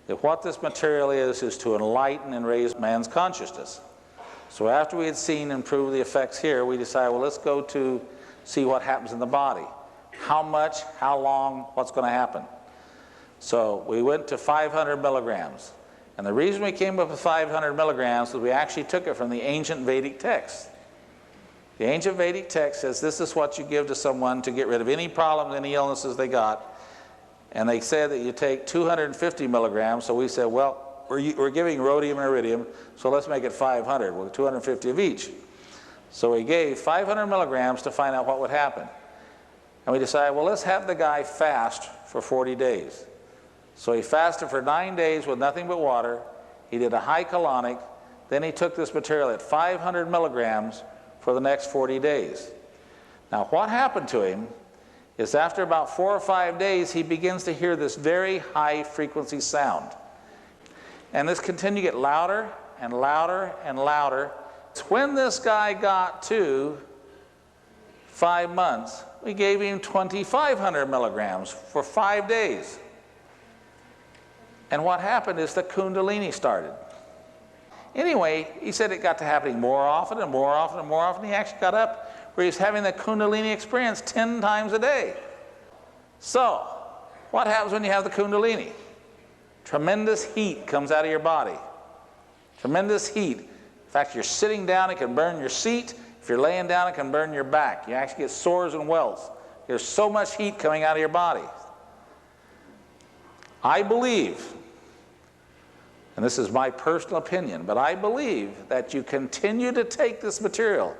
that what this material is to enlighten and raise man's consciousness. So after we had seen and proved the effects here, we decided, well, let's go to see what happens in the body. How much, how long, what's going to happen? So we went to 500 milligrams. And the reason we came up with 500 milligrams is we actually took it from the ancient Vedic text. The ancient Vedic text says this is what you give to someone to get rid of any problems, any illnesses they got. And they said that you take 250 milligrams, so we said, well, we're giving rhodium and iridium, so let's make it 500, well, 250 of each. So we gave 500 milligrams to find out what would happen. And we decided, well, let's have the guy fast for 40 days. So he fasted for 9 days with nothing but water. He did a high colonic. Then he took this material at 500 milligrams for the next 40 days. Now what happened to him is after about 4 or 5 days, he begins to hear this very high frequency sound. And this continued to get louder and louder and louder. When this guy got to 5 months, we gave him 2,500 milligrams for 5 days. And what happened is the Kundalini started. Anyway, he said it got to happening more often and more often and more often. He actually got up where he's having the Kundalini experience 10 times a day. So, what happens when you have the Kundalini? Tremendous heat comes out of your body. Tremendous heat. In fact, you're sitting down, it can burn your seat. If you're laying down, it can burn your back. You actually get sores and welts. There's so much heat coming out of your body. I believe, and this is my personal opinion, but I believe that you continue to take this material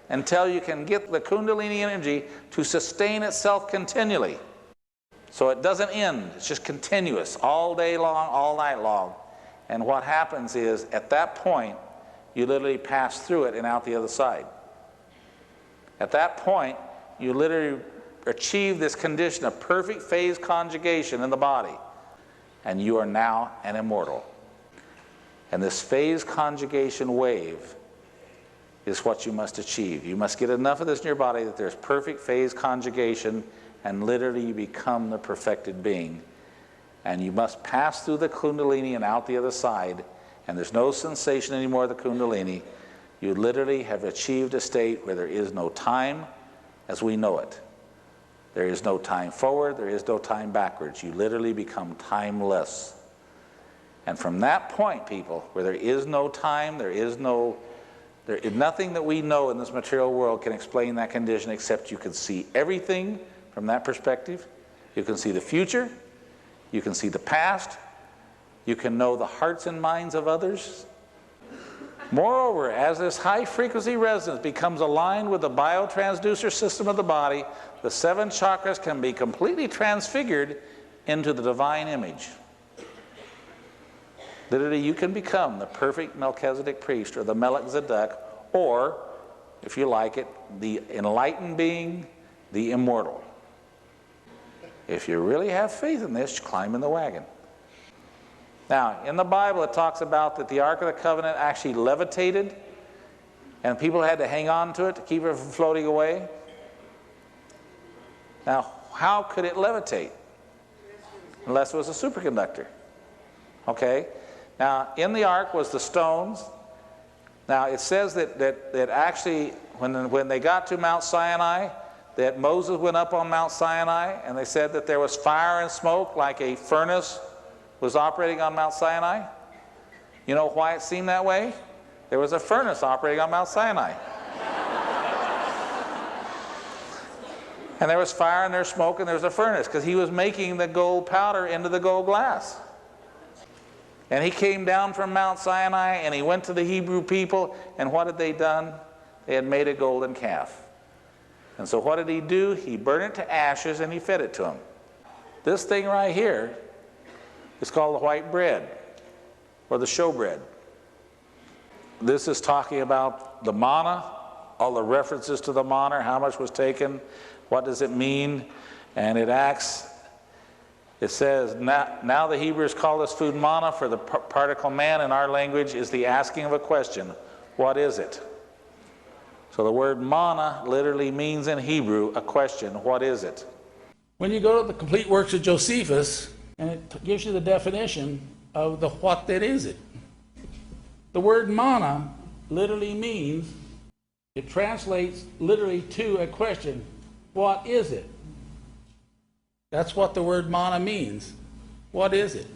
until you can get the Kundalini energy to sustain itself continually. So it doesn't end, it's just continuous, all day long, all night long. And what happens is, at that point, you literally pass through it and out the other side. At that point, you literally achieve this condition of perfect phase conjugation in the body. And you are now an immortal. And this phase conjugation wave is what you must achieve. You must get enough of this in your body that there's perfect phase conjugation, and literally you become the perfected being. And you must pass through the Kundalini and out the other side, and there's no sensation anymore of the Kundalini. You literally have achieved a state where there is no time as we know it. There is no time forward, there is no time backwards. You literally become timeless. And from that point, people, where there is no time, there is nothing that we know in this material world can explain that condition, except you can see everything from that perspective. You can see the future, you can see the past, you can know the hearts and minds of others. Moreover, as this high frequency resonance becomes aligned with the biotransducer system of the body, the 7 chakras can be completely transfigured into the divine image. Literally, you can become the perfect Melchizedek priest, or the Melech Tzedek, or, if you like it, the enlightened being, the immortal. If you really have faith in this, climb in the wagon. Now, in the Bible, it talks about that the Ark of the Covenant actually levitated, and people had to hang on to it to keep it from floating away. Now, how could it levitate? Unless it was a superconductor. Okay? Now, in the ark was the stones. Now, it says that actually, when they got to Mount Sinai, that Moses went up on Mount Sinai, and they said that there was fire and smoke like a furnace was operating on Mount Sinai. You know why it seemed that way? There was a furnace operating on Mount Sinai. And there was fire and there was smoke and there was a furnace, because he was making the gold powder into the gold glass. And he came down from Mount Sinai and he went to the Hebrew people, and what had they done? They had made a golden calf. And so what did he do? He burned it to ashes and he fed it to them. This thing right here is called the white bread, or the showbread. This is talking about the manna, all the references to the manna, how much was taken, what does it mean, and it says, now the Hebrews call this food manna, for the particle man in our language is the asking of a question. What is it? So the word manna literally means in Hebrew a question. What is it? When you go to the complete works of Josephus, and it gives you the definition, of the what then is it. The word mana literally means, it translates literally to a question, what is it? That's what the word mana means. What is it?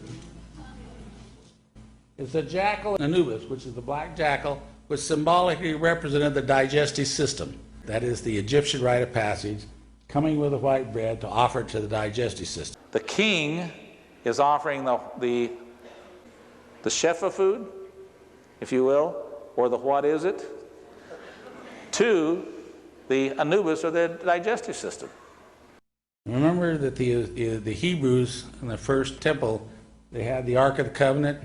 It's a jackal Anubis, which is the black jackal, which symbolically represented the digestive system. That is the Egyptian rite of passage, coming with the white bread to offer it to the digestive system. The king is offering the shefa food, if you will, or the what is it, to the Anubis or the digestive system. Remember that the Hebrews in the first temple, they had the Ark of the Covenant.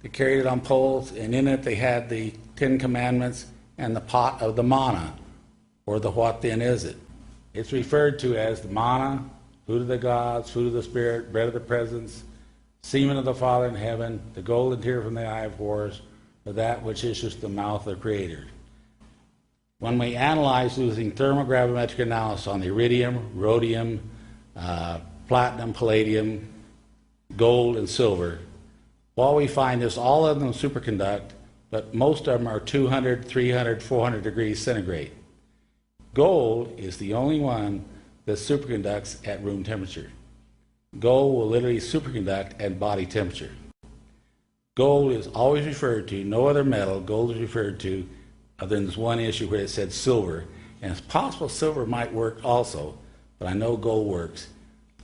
They carried it on poles, and in it they had the Ten Commandments and the pot of the manna, or the what then is it. It's referred to as the manna, food of the gods, food of the spirit, bread of the presence, semen of the Father in heaven, the golden tear from the eye of Horus, or that which issues the mouth of the Creator. When we analyze using thermogravimetric analysis on the iridium, rhodium, platinum, palladium, gold, and silver, what we find is all of them superconduct, but most of them are 200, 300, 400 degrees centigrade. Gold is the only one that superconducts at room temperature. Gold will literally superconduct at body temperature. Gold is always referred to, no other metal, gold is referred to, other than this one issue where it said silver. And it's possible silver might work also, but I know gold works.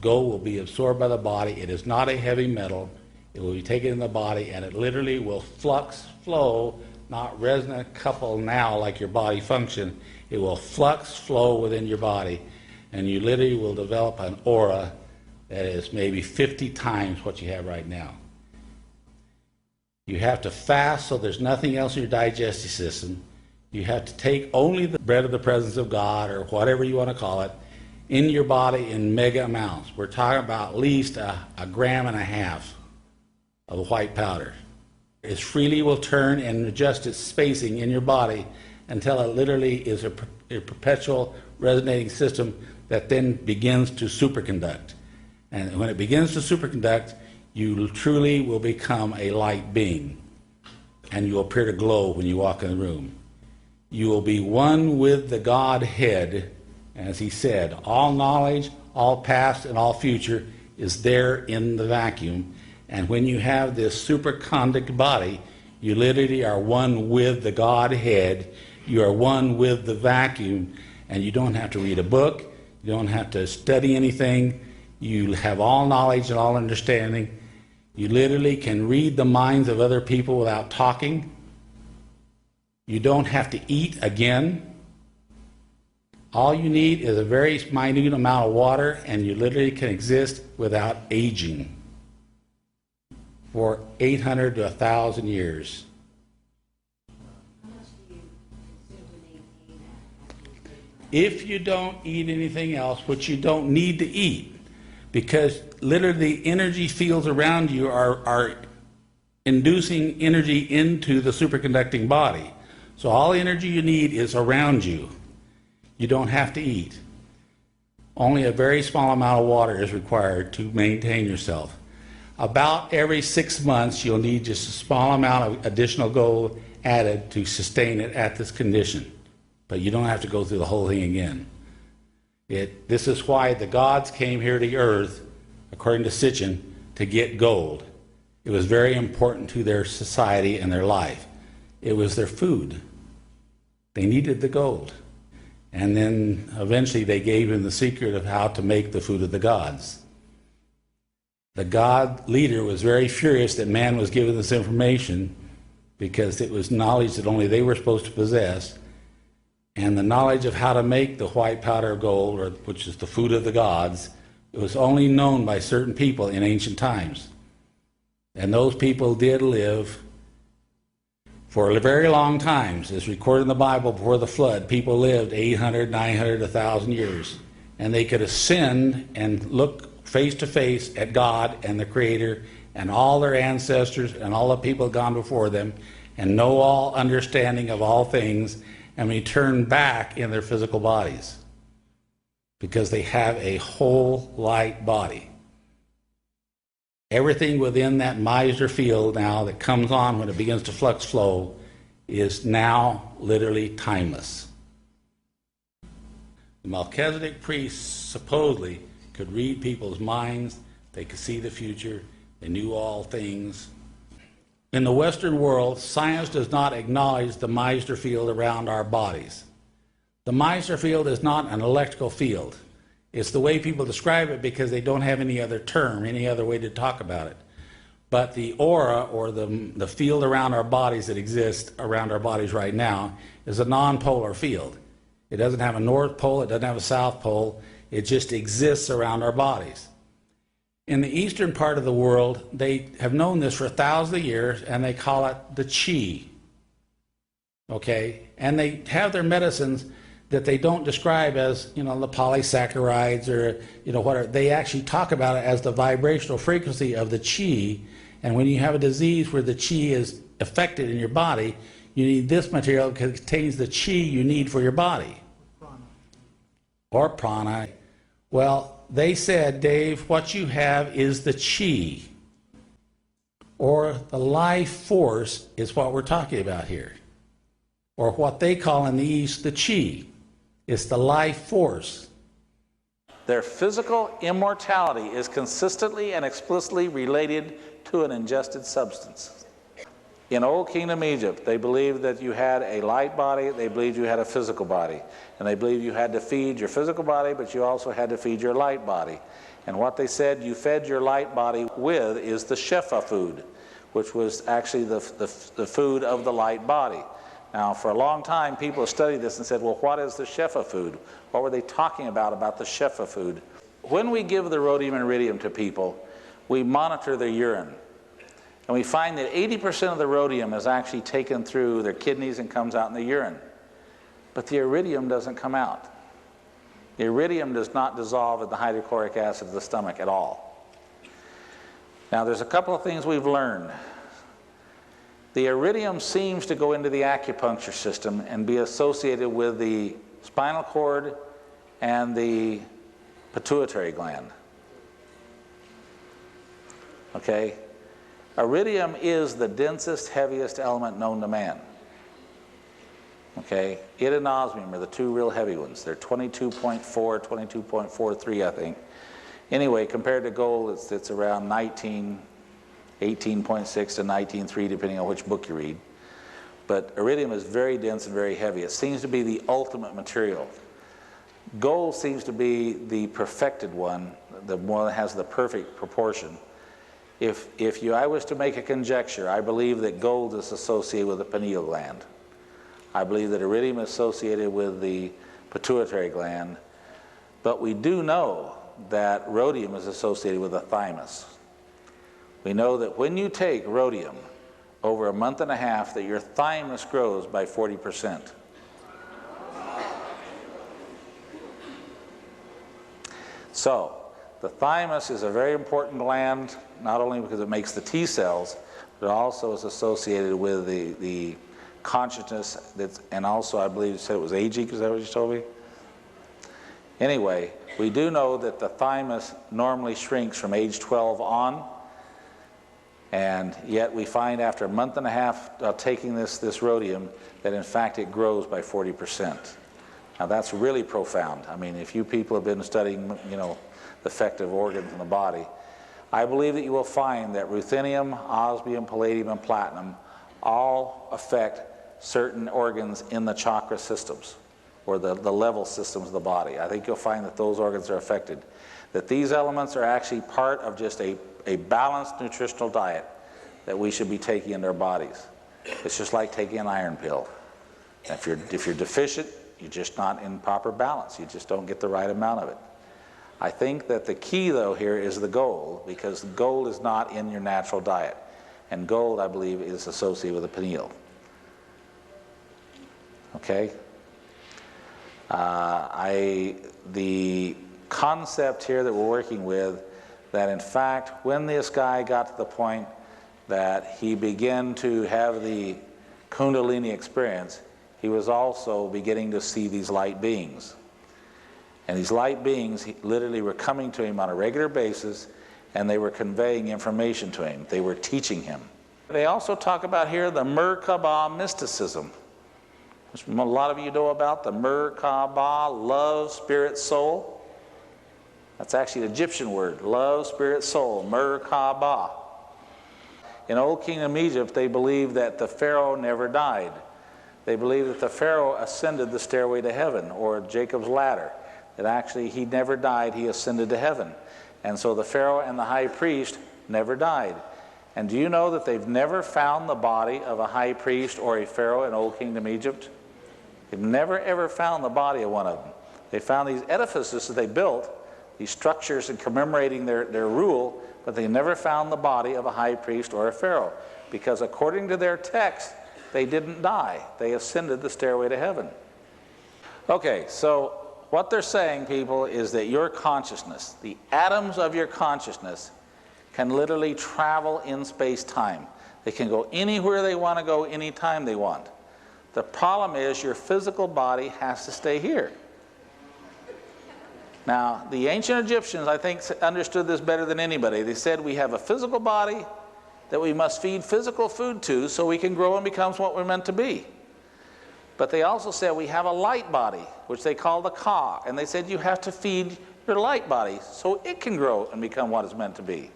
Gold will be absorbed by the body. It is not a heavy metal. It will be taken in the body, and it literally will flux flow, not resonant couple now like your body function. It will flux flow within your body, and you literally will develop an aura that is maybe 50 times what you have right now. You have to fast so there's nothing else in your digestive system. You have to take only the bread of the presence of God, or whatever you want to call it, in your body in mega amounts. We're talking about at least a gram and a half of white powder. It freely will turn and adjust its spacing in your body until it literally is a perpetual resonating system that then begins to superconduct. And when it begins to superconduct, you truly will become a light being, and you will appear to glow when you walk in the room. You will be one with the Godhead, as he said. All knowledge, all past, and all future is there in the vacuum. And when you have this superconduct body, you literally are one with the Godhead. You are one with the vacuum, and you don't have to read a book. You don't have to study anything. You have all knowledge and all understanding. You literally can read the minds of other people without talking. You don't have to eat again. All you need is a very minute amount of water, and you literally can exist without aging for 800 to 1,000 years. If you don't eat anything else, which you don't need to eat, because literally the energy fields around you are inducing energy into the superconducting body. So all the energy you need is around you. You don't have to eat. Only a very small amount of water is required to maintain yourself. About every 6 months, you'll need just a small amount of additional gold added to sustain it at this condition. But you don't have to go through the whole thing again. This is why the gods came here to earth, according to Sitchin, to get gold. It was very important to their society and their life. It was their food. They needed the gold. And then eventually they gave him the secret of how to make the food of the gods. The god leader was very furious that man was given this information, because it was knowledge that only they were supposed to possess. And the knowledge of how to make the white powder of gold, which is the food of the gods, it was only known by certain people in ancient times. And those people did live for very long times. As recorded in the Bible, before the flood, people lived 800, 900, 1,000 years. And they could ascend and look face to face at God and the Creator and all their ancestors and all the people gone before them, and know all understanding of all things, and return back in their physical bodies, because they have a whole light body. Everything within that Meissner field now that comes on when it begins to flux flow is now literally timeless. The Melchizedek priests supposedly could read people's minds, they could see the future, they knew all things. In the Western world, science does not acknowledge the Meissner field around our bodies. The Meissner field is not an electrical field. It's the way people describe it because they don't have any other term, any other way to talk about it. But the aura, or the field around our bodies that exists around our bodies right now, is a non-polar field. It doesn't have a north pole, it doesn't have a south pole, it just exists around our bodies. In the eastern part of the world, they have known this for thousands of years, and they call it the chi. Okay? And they have their medicines that they don't describe as, the polysaccharides or, whatever. They actually talk about it as the vibrational frequency of the chi. And when you have a disease where the chi is affected in your body, you need this material because it contains the chi you need for your body. Or prana. Well, they said, Dave, what you have is the chi. Or the life force is what we're talking about here. Or what they call in the East the chi. It's the life force. Their physical immortality is consistently and explicitly related to an ingested substance. In Old Kingdom Egypt, they believed that you had a light body, they believed you had a physical body. And they believed you had to feed your physical body, but you also had to feed your light body. And what they said you fed your light body with is the Shefa food, which was actually the food of the light body. Now, for a long time, people have studied this and said, well, what is the Shefa food? What were they talking about the Shefa food? When we give the rhodium and iridium to people, we monitor their urine. And we find that 80% of the rhodium is actually taken through their kidneys and comes out in the urine. But the iridium doesn't come out. The iridium does not dissolve in the hydrochloric acid of the stomach at all. Now, there's a couple of things we've learned. The iridium seems to go into the acupuncture system and be associated with the spinal cord and the pituitary gland. Okay? Iridium is the densest, heaviest element known to man. Okay? It and osmium are the two real heavy ones. They're 22.4, 22.43, I think. Anyway, compared to gold, it's around 18.6 to 19.3, depending on which book you read. But iridium is very dense and very heavy. It seems to be the ultimate material. Gold seems to be the perfected one, the one that has the perfect proportion. If I was to make a conjecture, I believe that gold is associated with the pineal gland. I believe that iridium is associated with the pituitary gland. But we do know that rhodium is associated with the thymus. We know that when you take rhodium over a month and a half, that your thymus grows by 40%. So, the thymus is a very important gland, not only because it makes the T cells, but also is associated with the consciousness, and also I believe you said it was aging, is that what you told me? Anyway, we do know that the thymus normally shrinks from age 12 on, and yet we find after a month and a half of taking this rhodium that in fact it grows by 40%. Now that's really profound. I mean, if you people have been studying, the effect of organs in the body, I believe that you will find that ruthenium, osmium, palladium, and platinum all affect certain organs in the chakra systems, or the level systems of the body. I think you'll find that those organs are affected. That these elements are actually part of just a balanced nutritional diet that we should be taking into our bodies. It's just like taking an iron pill. If you're deficient, you're just not in proper balance. You just don't get the right amount of it. I think that the key, though, here is the gold, because gold is not in your natural diet. And gold, I believe, is associated with the pineal. Okay? The concept here that we're working with, that in fact, when this guy got to the point that he began to have the Kundalini experience, he was also beginning to see these light beings. And these light beings literally were coming to him on a regular basis, and they were conveying information to him. They were teaching him. They also talk about here the Merkaba mysticism. Which a lot of you know about the Merkaba, love, spirit, soul. That's actually an Egyptian word, love, spirit, soul, Merkaba. In Old Kingdom Egypt, they believed that the Pharaoh never died. They believed that the Pharaoh ascended the stairway to heaven, or Jacob's ladder. That actually he never died, he ascended to heaven. And so the Pharaoh and the high priest never died. And do you know that they've never found the body of a high priest or a Pharaoh in Old Kingdom Egypt? They've never ever found the body of one of them. They found these edifices that they built, these structures in commemorating their rule, but they never found the body of a high priest or a Pharaoh. Because according to their text, they didn't die. They ascended the stairway to heaven. Okay, so what they're saying, people, is that your consciousness, the atoms of your consciousness, can literally travel in space-time. They can go anywhere they want to go, anytime they want. The problem is your physical body has to stay here. Now, the ancient Egyptians, I think, understood this better than anybody. They said we have a physical body that we must feed physical food to so we can grow and become what we're meant to be. But they also said we have a light body, which they call the Ka, and they said you have to feed your light body so it can grow and become what it's meant to be.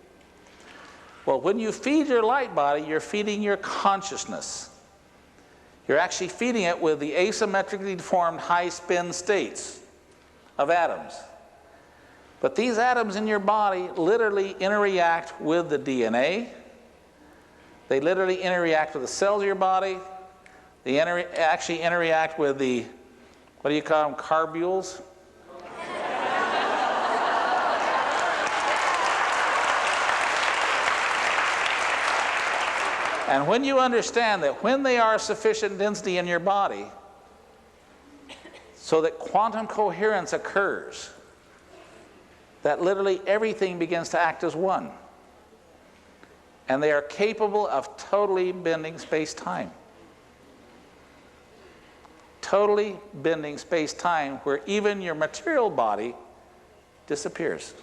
Well, when you feed your light body, you're feeding your consciousness. You're actually feeding it with the asymmetrically formed high-spin states of atoms. But these atoms in your body literally interact with the DNA. They literally interact with the cells of your body. They actually interact with the, what do you call them, carbules? And when you understand that when they are sufficient density in your body, so that quantum coherence occurs, that literally everything begins to act as one. And they are capable of totally bending space-time. Totally bending space-time, where even your material body disappears.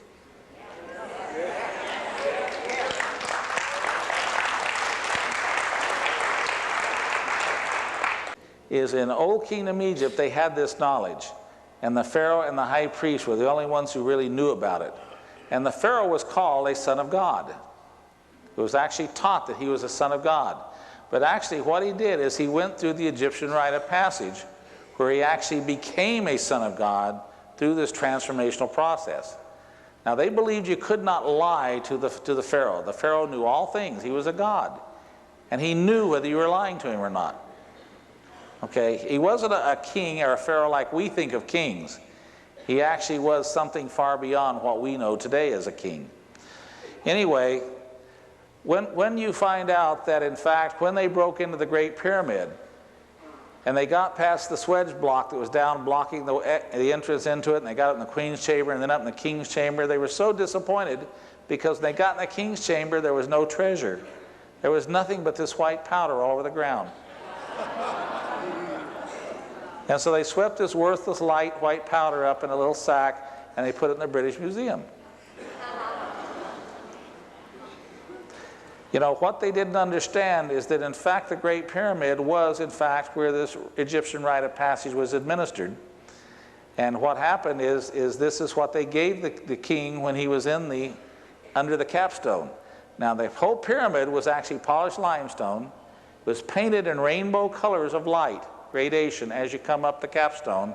Is in Old Kingdom Egypt, they had this knowledge. And the Pharaoh and the high priest were the only ones who really knew about it. And the Pharaoh was called a son of God. It was actually taught that he was a son of God. But actually what he did is he went through the Egyptian rite of passage, where he actually became a son of God through this transformational process. Now they believed you could not lie to the Pharaoh. The Pharaoh knew all things. He was a god. And he knew whether you were lying to him or not. Okay, he wasn't a king or a Pharaoh like we think of kings. He actually was something far beyond what we know today as a king. Anyway, when you find out that in fact when they broke into the Great Pyramid and they got past the swedge block that was down blocking the entrance into it, and they got up in the Queen's chamber and then up in the King's chamber, they were so disappointed because when they got in the King's chamber there was no treasure. There was nothing but this white powder all over the ground. And so they swept this worthless light white powder up in a little sack and they put it in the British Museum. You know, what they didn't understand is that in fact the Great Pyramid was in fact where this Egyptian rite of passage was administered. And what happened is this is what they gave the king when he was in under the capstone. Now the whole pyramid was actually polished limestone, was painted in rainbow colors of light, gradation as you come up the capstone.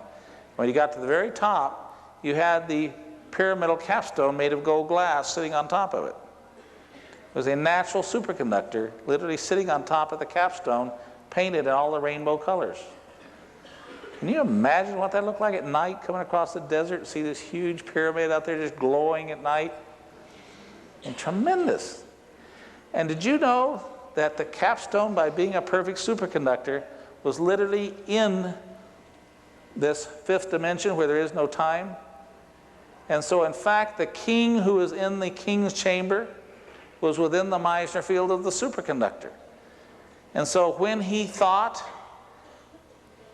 When you got to the very top, you had the pyramidal capstone made of gold glass sitting on top of it. It was a natural superconductor literally sitting on top of the capstone, painted in all the rainbow colors. Can you imagine what that looked like at night, coming across the desert, see this huge pyramid out there just glowing at night? And tremendous. And did you know that the capstone, by being a perfect superconductor, was literally in this fifth dimension where there is no time? And so in fact the king who was in the king's chamber was within the Meissner field of the superconductor. And so when he thought,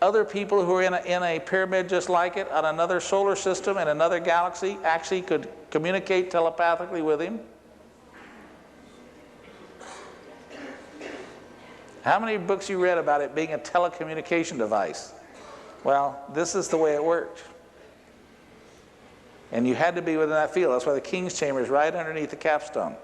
other people who were in a pyramid just like it on another solar system and another galaxy actually could communicate telepathically with him. How many books you read about it being a telecommunication device? Well, this is the way it worked. And you had to be within that field. That's why the King's Chamber is right underneath the capstone.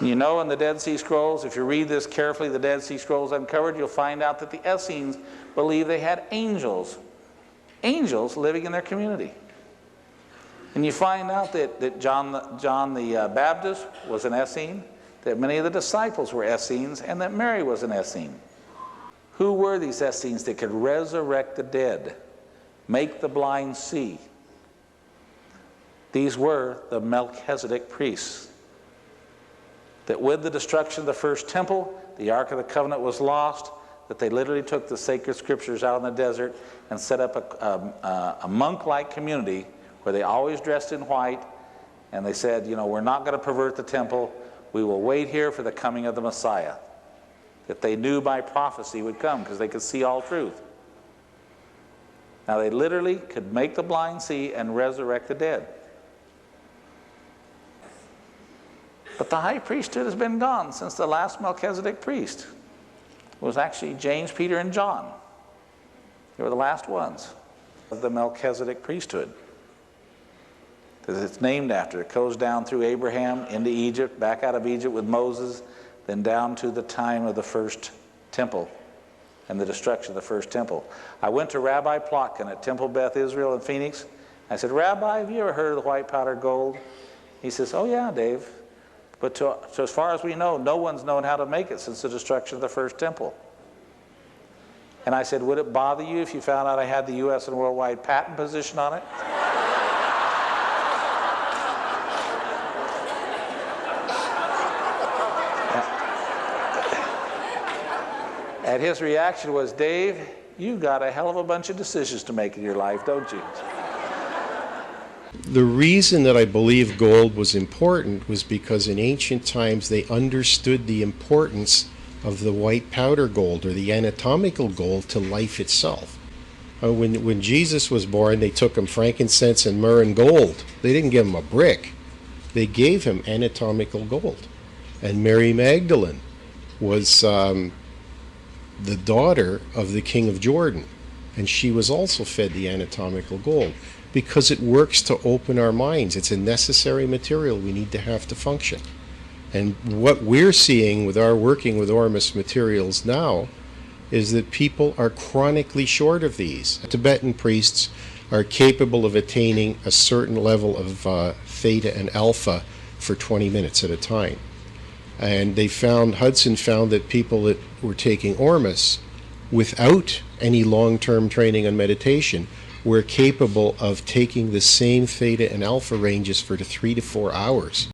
You know, in the Dead Sea Scrolls, if you read this carefully, the Dead Sea Scrolls uncovered, you'll find out that the Essenes believed they had angels living in their community. And you find out that John the Baptist was an Essene, that many of the disciples were Essenes, and that Mary was an Essene. Who were these Essenes that could resurrect the dead, make the blind see? These were the Melchizedek priests. That with the destruction of the first temple, the Ark of the Covenant was lost, that they literally took the sacred scriptures out in the desert and set up a monk-like community where they always dressed in white, and they said, you know, we're not going to pervert the temple. We will wait here for the coming of the Messiah. That they knew by prophecy would come because they could see all truth. Now they literally could make the blind see and resurrect the dead. But the high priesthood has been gone since the last Melchizedek priest. It was actually James, Peter, and John. They were the last ones of the Melchizedek priesthood. That it's named after. It goes down through Abraham into Egypt, back out of Egypt with Moses, then down to the time of the first temple and the destruction of the first temple. I went to Rabbi Plotkin at Temple Beth Israel in Phoenix. I said, Rabbi, have you ever heard of the white powder gold? He says, oh yeah, Dave. But to as far as we know, no one's known how to make it since the destruction of the first temple. And I said, would it bother you if you found out I had the U.S. and worldwide patent position on it? And his reaction was, Dave, you've got a hell of a bunch of decisions to make in your life, don't you? The reason that I believe gold was important was because in ancient times they understood the importance of the white powder gold or the anatomical gold to life itself. When Jesus was born, they took him frankincense and myrrh and gold. They didn't give him a brick. They gave him anatomical gold. And Mary Magdalene was the daughter of the king of Jordan, and she was also fed the anatomical gold because it works to open our minds. It's a necessary material we need to have to function. And what we're seeing with our working with ormis materials now is that people are chronically short of these. Tibetan priests are capable of attaining a certain level of theta and alpha for 20 minutes at a time. And Hudson found that people that were taking ormis without any long-term training on meditation were capable of taking the same theta and alpha ranges for 3 to 4 hours.